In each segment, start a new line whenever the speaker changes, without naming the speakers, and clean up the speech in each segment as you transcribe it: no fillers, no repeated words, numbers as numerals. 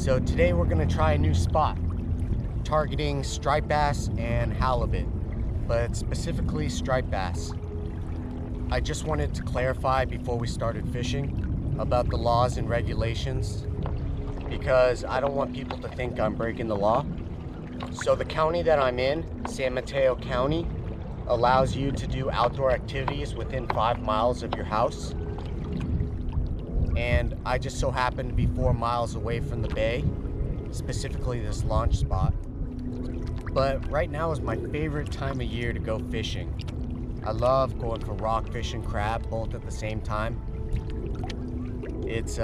So today we're gonna try a new spot, targeting striped bass and halibut, but specifically striped bass. I just wanted to clarify before we started fishing about the laws and regulations, because I don't want people to think I'm breaking the law. So the county that I'm in, San Mateo County, allows you to do outdoor activities within 5 miles of your house. And I just so happen to be 4 miles away from the bay, specifically this launch spot. But right now is my favorite time of year to go fishing. I love going for rockfish and crab both at the same time. It's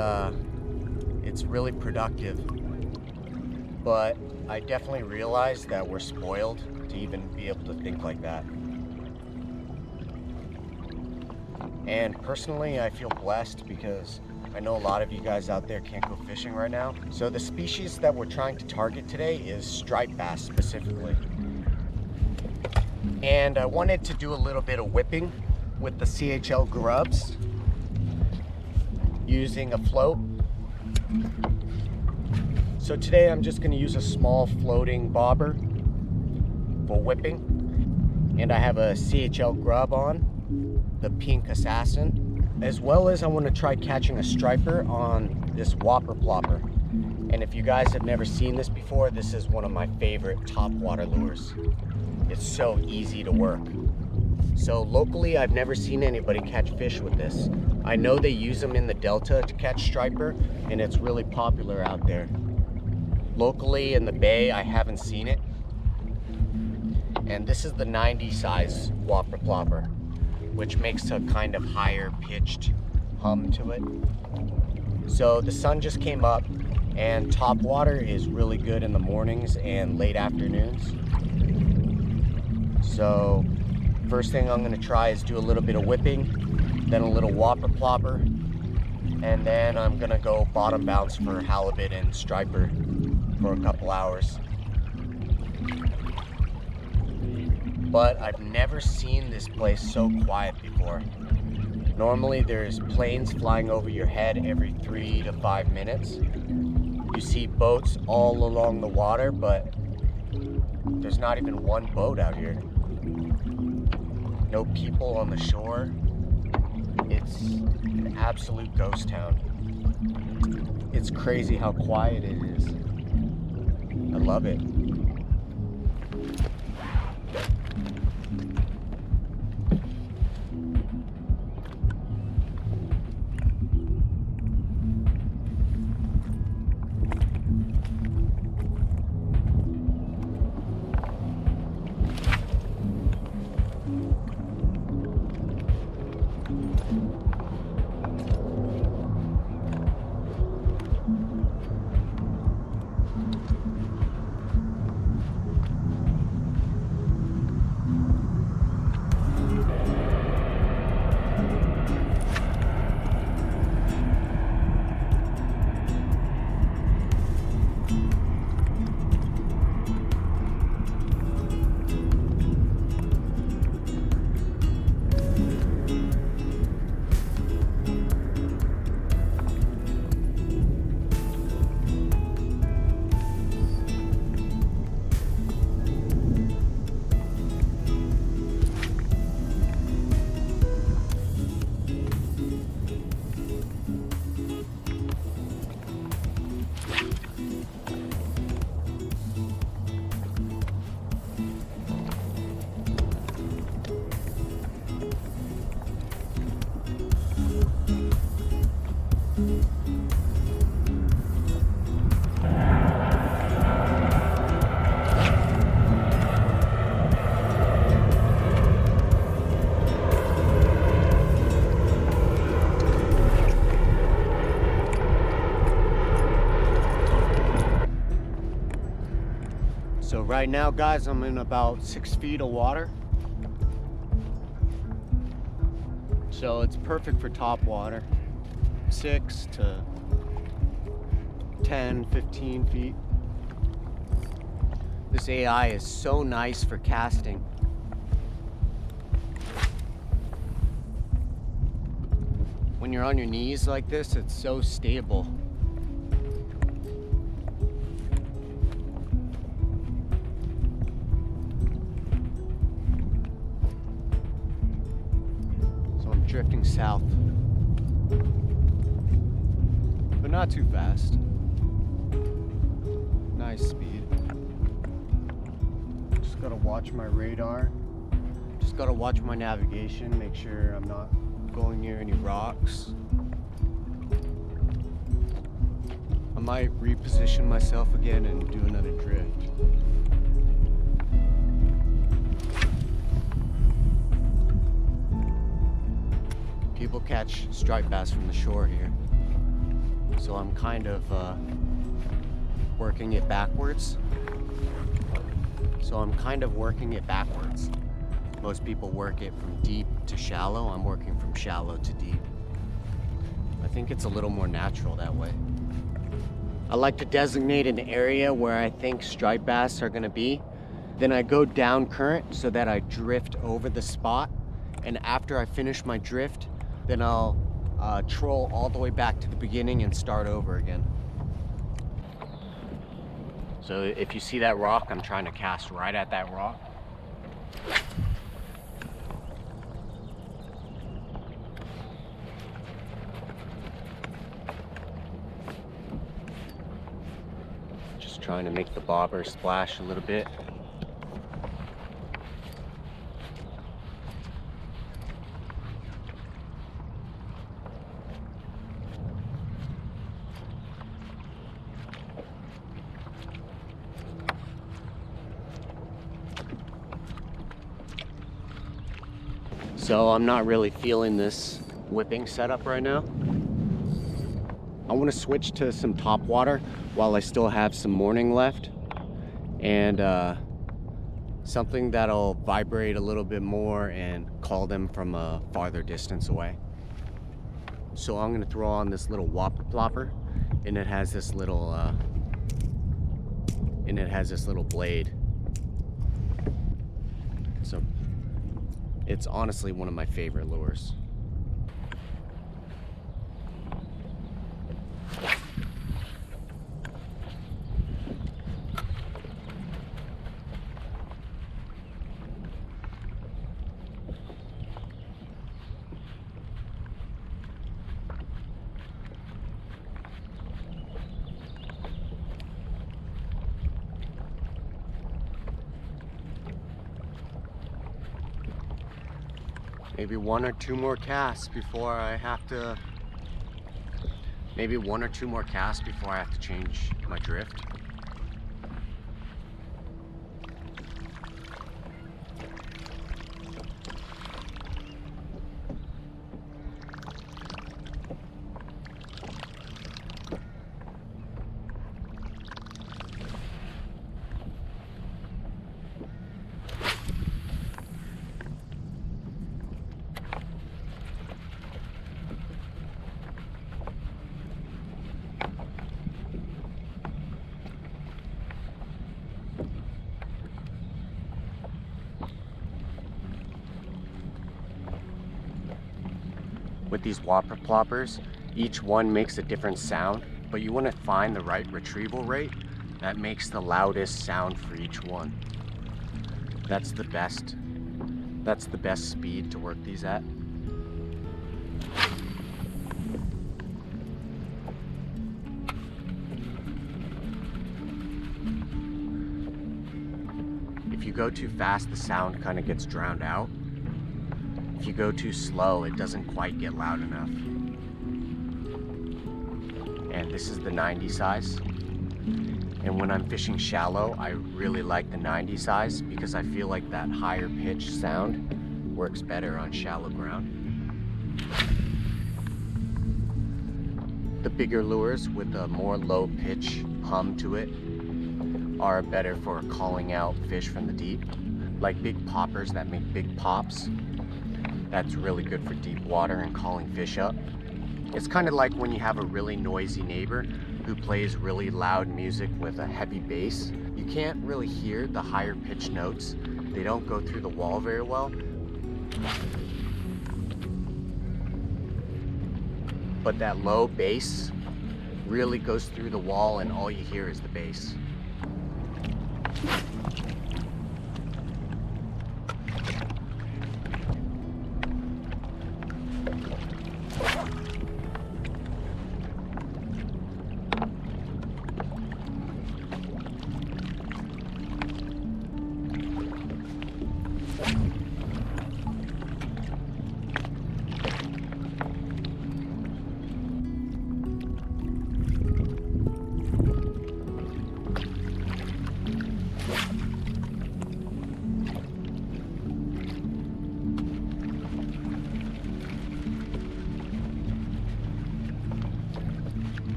really productive. But I definitely realize that we're spoiled to even be able to think like that. And personally, I feel blessed because I know a lot of you guys out there can't go fishing right now. So the species that we're trying to target today is striped bass specifically. And I wanted to do a little bit of whipping with the CHL grubs using a float. So today I'm just gonna use a small floating bobber for whipping. And I have a CHL grub on, the pink assassin. As well as I want to try catching a striper on this Whopper Plopper. And if you guys have never seen this before, this is one of my favorite topwater lures. It's so easy to work. So locally, I've never seen anybody catch fish with this. I know they use them in the Delta to catch striper, and it's really popular out there. Locally in the bay, I haven't seen it. And this is the 90 size Whopper Plopper, which makes a kind of higher pitched hum to it. So the sun just came up, and topwater is really good in the mornings and late afternoons. So first thing I'm gonna try is do a little bit of whipping, then a little Whopper Plopper, and then I'm gonna go bottom bounce for halibut and striper for a couple hours. But I've never seen this place so quiet before. Normally there's planes flying over your head every 3 to 5 minutes. You see boats all along the water, but there's not even one boat out here. No people on the shore. It's an absolute ghost town. It's crazy how quiet it is. I love it. So right now, guys, I'm in about 6 feet of water. So it's perfect for top water. 6 to 10, 15 feet. This AI is so nice for casting. When you're on your knees like this, it's so stable. drifting south, but not too fast. Nice speed. Just gotta watch my radar. Just gotta watch my navigation, make sure I'm not going near any rocks. I might reposition myself again and do another drift. People catch striped bass from the shore here, so I'm kind of working it backwards. Most people work it from deep to shallow. I'm working from shallow to deep. I think it's a little more natural that way. I like to designate an area where I think striped bass are gonna be. Then I go down current so that I drift over the spot. And after I finish my drift, then I'll troll all the way back to the beginning and start over again. So if you see that rock, I'm trying to cast right at that rock. Just trying to make the bobber splash a little bit. So I'm not really feeling this whipping setup right now. I want to switch to some top water while I still have some morning left, and something that'll vibrate a little bit more and call them from a farther distance away. So I'm going to throw on this little Whopper Plopper, and it has this little blade. So it's honestly one of my favorite lures. Maybe one or two more casts before I have to change my drift. With these Whopper Ploppers, each one makes a different sound, but you want to find the right retrieval rate that makes the loudest sound for each one. That's the best speed to work these at. If you go too fast, the sound kind of gets drowned out. If you go too slow, it doesn't quite get loud enough. And this is the 90 size. And when I'm fishing shallow, I really like the 90 size because I feel like that higher pitch sound works better on shallow ground. The bigger lures with a more low pitch hum to it are better for calling out fish from the deep, like big poppers that make big pops. That's really good for deep water and calling fish up. It's kind of like when you have a really noisy neighbor who plays really loud music with a heavy bass. You can't really hear the higher pitched notes. They don't go through the wall very well. But that low bass really goes through the wall and all you hear is the bass.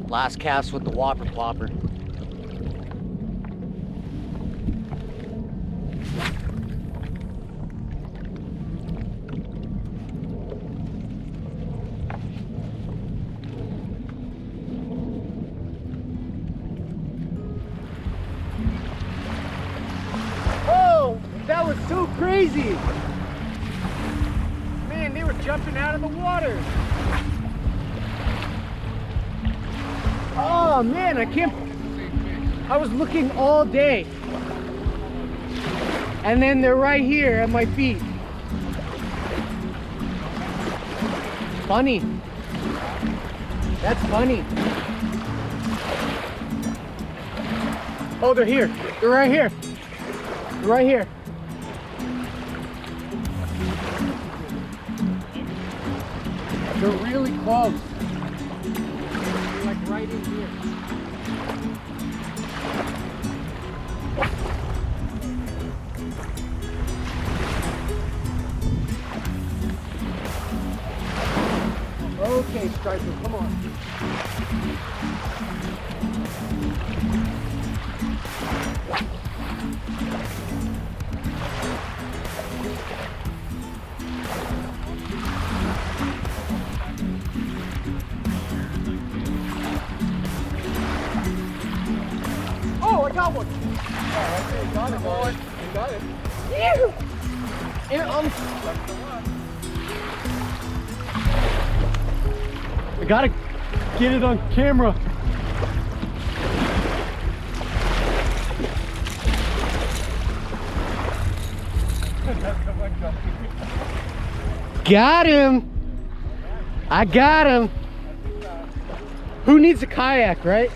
Last cast with the Whopper Plopper. Oh, that was so crazy. Man, they were jumping out of the water. Oh man, I was looking all day. And then they're right here at my feet. Funny. That's funny. Oh, they're here. They're right here. They're right here. They're really close. Like right in here. Okay, Striper, come on. Oh, I got one. Oh, okay, got it, boy. You got it. Yeah. I gotta get it on camera. Got him. I got him. Who needs a kayak, right?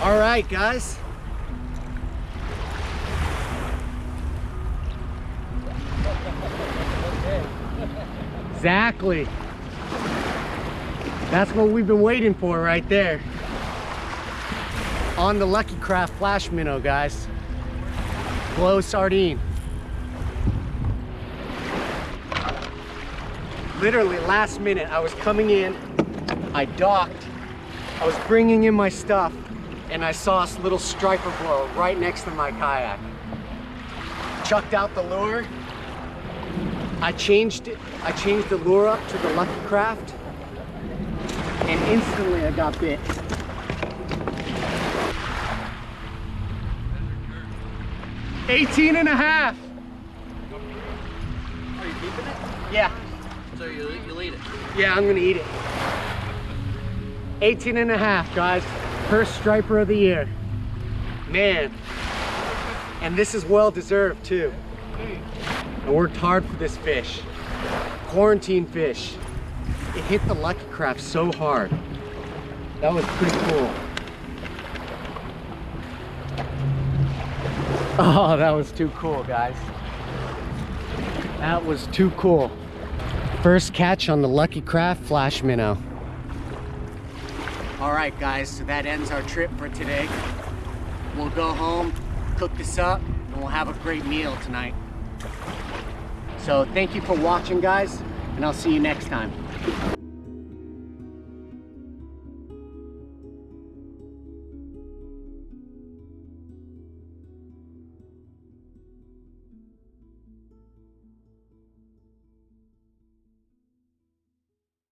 All right, guys. Exactly. That's what we've been waiting for right there. On the Lucky Craft flash minnow, guys. Glow sardine. Literally last minute, I was coming in, I docked, I was bringing in my stuff, and I saw this little striper blow right next to my kayak. Chucked out the lure. I changed the lure up to the Lucky Craft, and instantly I got bit. $18.5.
Are you keeping it?
Yeah.
So you'll eat it?
Yeah, I'm gonna eat it. 18.5, guys. First striper of the year. Man. And this is well deserved too. I worked hard for this fish. Quarantine fish. It hit the Lucky Craft so hard. That was pretty cool. Oh, that was too cool, guys. That was too cool. First catch on the Lucky Craft flash minnow. All right, guys, so that ends our trip for today. We'll go home, cook this up, and we'll have a great meal tonight. So thank you for watching, guys, and I'll see you next time.